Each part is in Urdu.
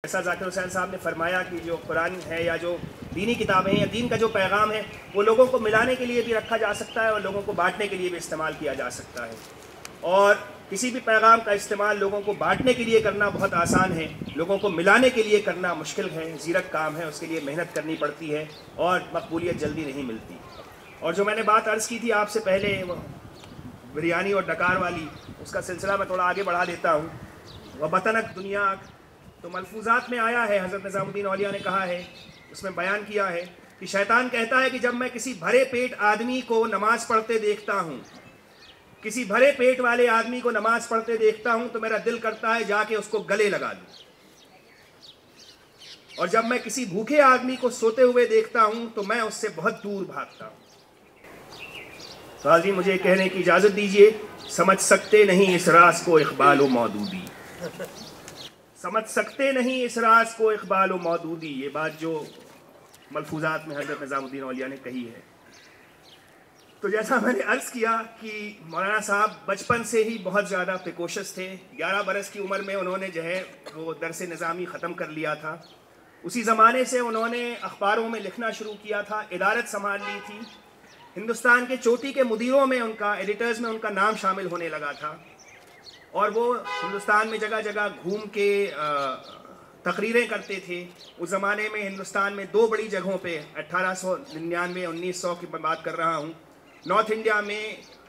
ایسا ذاکر حسین صاحب نے فرمایا کہ جو قرآن ہے یا جو دینی کتابیں ہیں یا دین کا جو پیغام ہے وہ لوگوں کو ملانے کے لیے بھی رکھا جا سکتا ہے اور لوگوں کو بانٹنے کے لیے بھی استعمال کیا جا سکتا ہے. اور کسی بھی پیغام کا استعمال لوگوں کو بانٹنے کے لیے کرنا بہت آسان ہے، لوگوں کو ملانے کے لیے کرنا مشکل ہے، زیرک کام ہے، اس کے لیے محنت کرنی پڑتی ہے اور مقبولیت جلدی نہیں ملتی. اور جو میں نے بات عرض کی تھی آپ سے پہلے بریانی اور ڈکار والی، اس کا سلسلہ میں تھوڑا آگے بڑھا دیتا ہوں. وَبَطَنَتْ دُنْيَاكَ تو ملفوظات میں آیا ہے، حضرت نظام الدین اولیاء نے کہا ہے، اس میں بیان کیا ہے کہ شیطان کہتا ہے کہ جب میں کسی بھرے پیٹ آدمی کو نماز پڑھتے دیکھتا ہوں، کسی بھرے پیٹ والے آدمی کو نماز پڑھتے دیکھتا ہوں تو میرا دل کرتا ہے جا کے اس کو گلے لگا دوں، اور جب میں کسی بھوکے آدمی کو سوتے ہوئے دیکھتا ہوں تو میں اس سے بہت دور بھاگتا ہوں. تو حاضرین مجھے کہنے کی اجازت دیجیے، سمجھ سکتے نہیں اس راز کو اقبال و مودودی، سمجھ سکتے نہیں اس راز کو اقبال و مودودی، یہ بات جو ملفوظات میں حضرت نظام الدین اولیاء نے کہی ہے. تو جیسا میں نے عرض کیا کہ مولانا صاحب بچپن سے ہی بہت زیادہ پریکوشس تھے. 11 برس کی عمر میں انہوں نے جو ہے وہ درس نظامی ختم کر لیا تھا. اسی زمانے سے انہوں نے اخباروں میں لکھنا شروع کیا تھا، ادارت سنبھال لی تھی، ہندوستان کے چوٹی کے مدیروں میں ان کا، ایڈیٹرز میں ان کا نام شامل ہونے لگا تھا، اور وہ ہندوستان میں جگہ جگہ گھوم کے تقریریں کرتے تھے. اس زمانے میں ہندوستان میں 2 بڑی جگہوں پہ 1899 1900 کی میں بات کر رہا ہوں، نارتھ انڈیا میں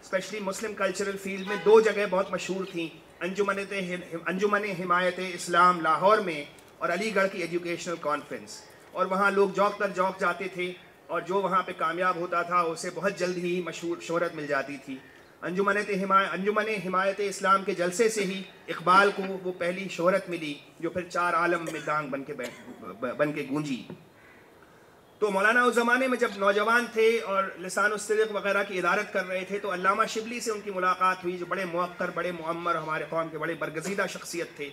اسپیشلی مسلم کلچرل فیلڈ میں 2 جگہ بہت مشہور تھیں، انجمن حمایت اسلام لاہور میں اور علی گڑھ کی ایجوکیشنل کانفرنس. اور وہاں لوگ جوک در جوک جاتے تھے اور جو وہاں پہ کامیاب ہوتا تھا اسے بہت جلد ہی شہرت مل جاتی تھی. انجمن حمایت اسلام کے جلسے سے ہی اقبال کو وہ پہلی شہرت ملی جو پھر 4 عالم میں دانگ بن کے گونجی. تو مولانا اس زمانے میں جب نوجوان تھے اور لسان الصدق وغیرہ کی ادارت کر رہے تھے تو علامہ شبلی سے ان کی ملاقات ہوئی، جو بڑے موقر، بڑے معمر، ہمارے قوم کے بڑے برگزیدہ شخصیت تھے.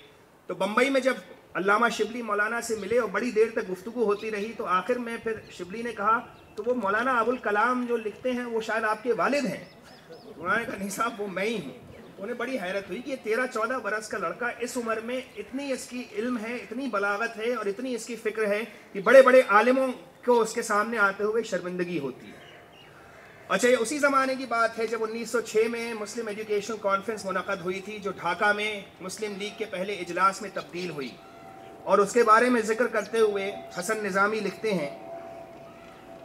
تو بمبئی میں جب علامہ شبلی مولانا سے ملے اور بڑی دیر تک گفتگو ہوتی رہی تو آخر میں پھر شبلی نے کہا تو وہ مولانا ابوالکلام جو لکھتے ہیں وہ شاید آپ کے والد ہیں. انہوں نے کہا نہیں صاحب وہ میں ہی ہوں. انہیں بڑی حیرت ہوئی کہ یہ 13-14 برس کا لڑکا اس عمر میں اتنی اس کی علم ہے، اتنی بلاغت ہے اور اتنی اس کی فکر ہے کہ بڑے بڑے عالموں کو اس کے سامنے آتے ہوئے شرمندگی ہوتی ہے. اچھا یہ اسی زمانے کی بات ہے جب 1906 میں مسلم ایجوکیشنل کانفرنس منعقد ہوئی تھی جو ڈھاکہ میں مسلم لیگ کے پہلے اجلاس میں تبدیل ہوئی. اور اس کے بارے میں ذکر کرتے ہوئے حسن نظامی لکھتے ہیں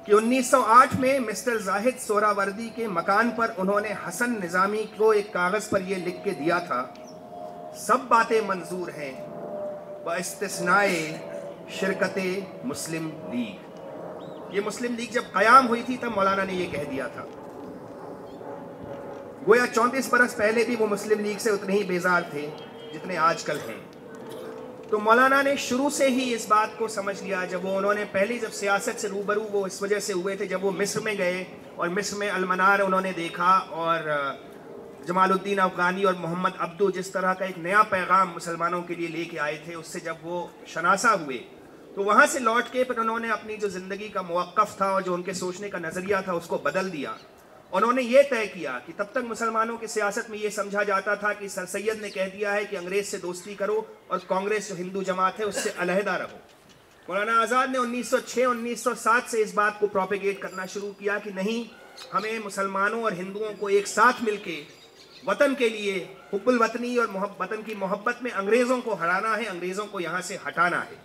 کہ 1908 میں مسٹر زاہد سہراوردی کے مکان پر انہوں نے حسن نظامی کو ایک کاغذ پر یہ لکھ کے دیا تھا، سب باتیں منظور ہیں باستثناء شرکت مسلم لیگ. یہ مسلم لیگ جب قیام ہوئی تھی تب مولانا نے یہ کہہ دیا تھا. گویا 34 برس پہلے بھی وہ مسلم لیگ سے اتنے ہی بیزار تھے جتنے آج کل ہیں. تو مولانا نے شروع سے ہی اس بات کو سمجھ لیا. جب انہوں نے پہلی جب سیاست سے روبرو وہ اس وجہ سے ہوئے تھے جب وہ مصر میں گئے اور مصر میں المنار انہوں نے دیکھا اور جمال الدین افغانی اور محمد عبدو جس طرح کا ایک نیا پیغام مسلمانوں کے لیے لے کے آئے تھے، اس سے جب وہ شناسا ہوئے تو وہاں سے لوٹ کے پھر انہوں نے اپنی جو زندگی کا موقف تھا اور جو ان کے سوچنے کا نظریہ تھا اس کو بدل دیا. انہوں نے یہ طے کیا کہ تب تک مسلمانوں کی سیاست میں یہ سمجھا جاتا تھا کہ سر سید نے کہہ دیا ہے کہ انگریز سے دوستی کرو اور کانگریس جو ہندو جماعت ہے اس سے علیحدہ رہو. مولانا آزاد نے 1906-1907 سے اس بات کو پروپیگیٹ کرنا شروع کیا کہ نہیں، ہمیں مسلمانوں اور ہندوؤں کو ایک ساتھ مل کے وطن کے لیے حب الوطنی اور وطن کی محبت میں انگریزوں کو ہرانا ہے، انگریزوں کو یہاں سے ہٹانا ہے.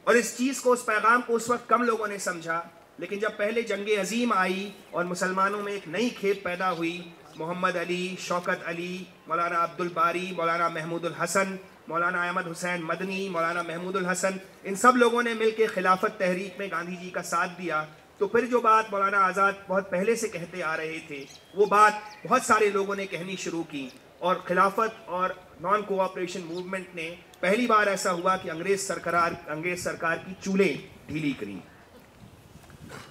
اور اس چیز کو، اس پیغام کو اس وقت کم لوگوں نے سمجھا. لیکن جب پہلے جنگ عظیم آئی اور مسلمانوں میں ایک نئی کھیپ پیدا ہوئی، محمد علی، شوکت علی، مولانا عبد الباری، مولانا محمود الحسن، مولانا احمد حسین مدنی، مولانا محمود الحسن، ان سب لوگوں نے مل کے خلافت تحریک میں گاندھی جی کا ساتھ دیا. تو پھر جو بات مولانا آزاد بہت پہلے سے کہتے آ رہے تھے وہ بات بہت سارے لوگوں نے کہنی شروع کی، اور خلافت اور نان کوآپریشن موومنٹ نے پہلی بار ایسا ہوا کہ انگریز سرکار کی چولیں ڈھیلی کریں.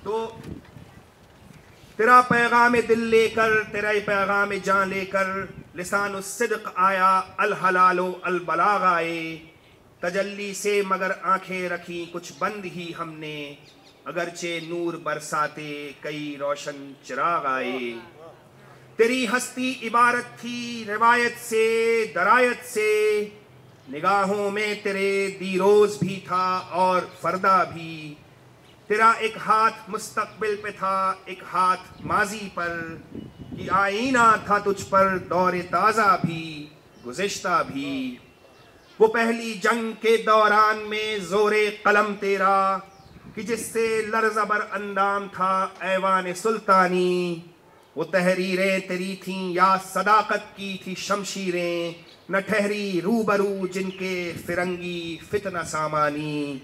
تو تیرا پیغام دل لے کر، تیرا پیغام جان لے کر، لسان الصدق آیا، الحلال و البلاغ آئے، تجلی سے مگر آنکھیں رکھی کچھ بند ہی ہم نے، اگرچہ نور برساتے کئی روشن چراغ آئے. تیری ہستی عبارت تھی روایت سے، درایت سے، نگاہوں میں تیرے دیروز بھی تھا اور فردا بھی، تیرا ایک ہاتھ مستقبل پہ تھا ایک ہاتھ ماضی پر، یہ آئینہ تھا تجھ پر دور تازہ بھی گزشتہ بھی، وہ پہلی جنگ کے دوران میں زور قلم تیرا کہ جس سے لرز بر اندام تھا ایوان سلطانی، وہ تحریریں تیری تھیں یا صداقت کی تھی شمشیریں، نہ ٹھہری روبرو جن کے فرنگی فتنہ سامانی،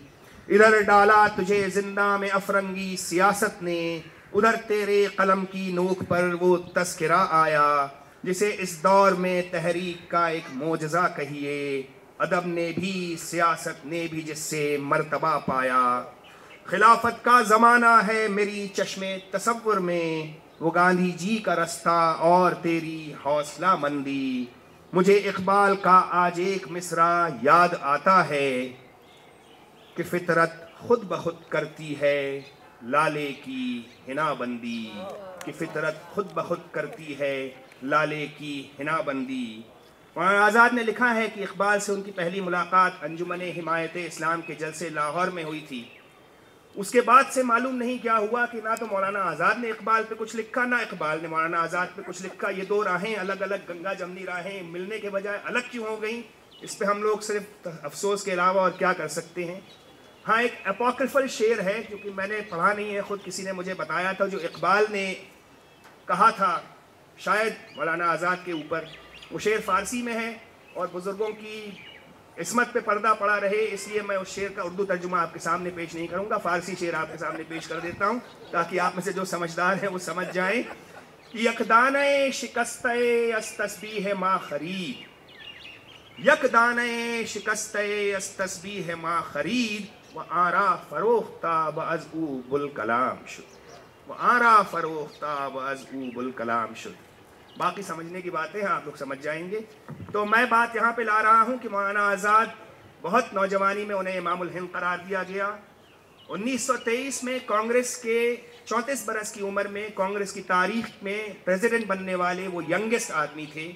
ادھر ڈالا تجھے زندہ میں افرنگی سیاست نے، ادھر تیرے قلم کی نوک پر وہ تذکرہ آیا جسے اس دور میں تحریک کا ایک معجزہ کہیے، ادب نے بھی سیاست نے بھی جس سے مرتبہ پایا، خلافت کا زمانہ ہے میری چشم تصور میں، وہ گاندھی جی کا رستہ اور تیری حوصلہ مندی، مجھے اقبال کا آج ایک مصرع یاد آتا ہے کہ فطرت خود بخود کرتی ہے لالے کی حنا بندی، کہ فطرت خود بخود کرتی ہے لالے کی حنا بندی۔ مولانا آزاد نے لکھا ہے کہ اقبال سے ان کی پہلی ملاقات انجمن حمایت اسلام کے جلسے لاہور میں ہوئی تھی، اس کے بعد سے معلوم نہیں کیا ہوا کہ نہ تو مولانا آزاد نے اقبال پہ کچھ لکھا نہ اقبال نے مولانا آزاد پہ کچھ لکھا، یہ دو راہیں الگ الگ گنگا جمنی راہیں ملنے کے بجائے الگ کیوں ہو گئیں، اس پہ ہم لوگ صرف افسوس کے علاوہ اور کیا کر سکتے ہیں۔ ہاں ایک اپوکریفل شعر ہے کیونکہ میں نے پڑھا نہیں ہے، خود کسی نے مجھے بتایا تھا، جو اقبال نے کہا تھا شاید مولانا آزاد کے اوپر، وہ شعر فارسی میں ہے اور بزرگوں کی عصمت پہ پردہ پڑا رہے اس لیے میں اس شعر کا اردو ترجمہ آپ کے سامنے پیش نہیں کروں گا، فارسی شعر آپ کے سامنے پیش کر دیتا ہوں تاکہ آپ میں سے جو سمجھدار ہیں وہ سمجھ جائیں۔ یک دانہ شکستہ از تسبیح ما خرید، یک دانہ شکستہ از تسبیح ما خرید، و آرا فروختہ باز او بالکلام شد، و آرا فروختہ باز او بالکلام شد۔ باقی سمجھنے کی باتیں ہیں، آپ لوگ سمجھ جائیں گے۔ تو میں بات یہاں پہ لا رہا ہوں کہ مولانا آزاد بہت نوجوانی میں انہیں امام الہند قرار دیا گیا۔ 1923 میں کانگریس کے 34 برس کی عمر میں کانگریس کی تاریخ میں پریزیڈنٹ بننے والے وہ ینگسٹ آدمی تھے